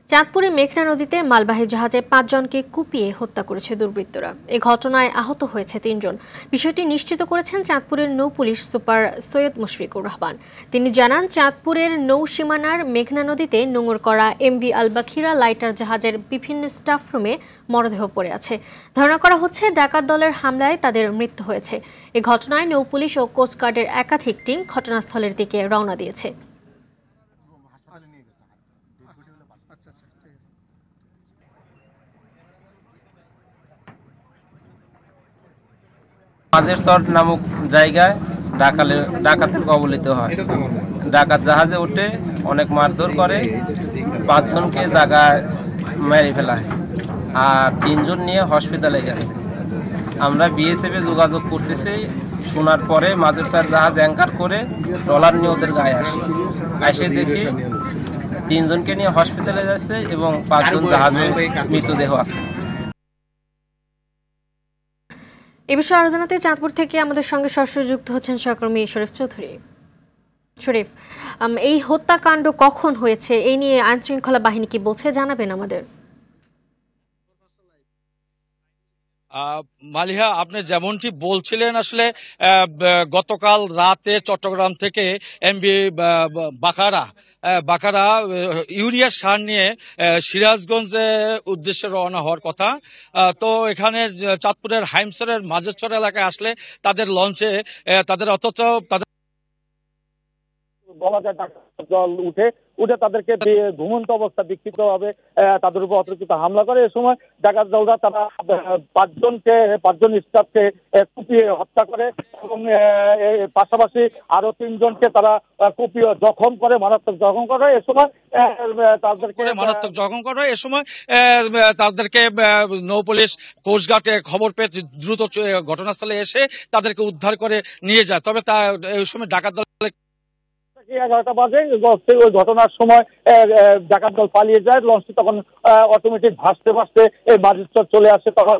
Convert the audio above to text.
চাঁদপুরে মেঘনা নদীতে মালবাহী জাহাজে ৫ জনকে কুপিয়ে হত্যা করেছে দুর্বৃত্তরা। এ ঘটনায় আহত হয়েছে ৩ জন। বিষয়টি নিশ্চিত করেছেন চাঁদপুরের নৌ পুলিশ সুপার সৈয়দ মুশফিকুর রহমান। তিনি জানান, চাঁদপুরের নৌ সীমানার মেঘনা নদীতে নোঙর করা এমভি আলবাখিরা লাইটার জাহাজের বিভিন্ন স্টাফ রুমে মরদেহ পড়ে আছে। ধারণা করা হচ্ছে ডাকাত দলের হামলায় তাদের মৃত্যু হয়েছে। এ ঘটনায় নৌ পুলিশ ও কোস্টগার্ডের একাধিক টিম ঘটনাস্থলের দিকে রওনা দিয়েছে। মাঝের চর নামক জায়গায় ডাকাতের কবলিত হয়। ডাকাত জাহাজে উঠে অনেক মারধর করে, ৫ জনকে জায়গায় মেরে ফেলায়, আর ৩ জন নিয়ে হসপিটালে গেছে। আমরা বিএসএফে যোগাযোগ করতেছি। শোনার পরে মাঝের চর জাহাজ অ্যাঙ্কার করে ট্রলার নিয়ে ওদের গায়ে আসে দেখি ৩ জনকে নিয়ে হসপিটালে যাচ্ছে এবং ৫ জন জাহাজে মৃতদেহ আছে। এ বিষয়ে আরো জানাতে চাঁদপুর থেকে আমাদের সঙ্গে সরাসরি যুক্ত হচ্ছেন সহকর্মী শরীফ চৌধুরী। শরীফ, এই হত্যাকাণ্ড কখন হয়েছে, এই নিয়ে আইন শৃঙ্খলা বাহিনী কি বলছে, জানাবেন আমাদের। মালিহা, আপনি যেমনটি বলছিলেন, আসলে গতকাল রাতে চট্টগ্রাম থেকে এমভি বাকারা ইউরিয়া সার নিয়ে সিরাজগঞ্জে উদ্দেশ্যে রওনা হওয়ার কথা। তো এখানে চাঁদপুরের হাইমসরের মাঝেরচর এলাকায় আসলে তাদের লঞ্চে বলা যায় জল উঠে তাদেরকে ঘুমন্ত অবস্থা বিক্ষিপ্ত ভাবে তাদের উপর অতর্কিত হামলা করে। এ সময় ডাকাত দলরা তারা ৫ স্টাফকে কুপিয়ে হত্যা করে এবং পাশাপাশি আরো ৩ জনকে তারা কুপিয়ে মারাত্মক জখম করে। এ সময় তাদেরকে নৌ পুলিশ কোস্টগার্ডে খবর পেয়ে দ্রুত ঘটনাস্থলে এসে তাদেরকে উদ্ধার করে নিয়ে যায়। তবে এই সময় ডাকাত দল 11টা বাজে ওই ঘটনার সময় ডাকাত দল পালিয়ে যায়। লঞ্চটি তখন অটোমেটিক ভাসতে এই মাঝের চলে আসে। তখন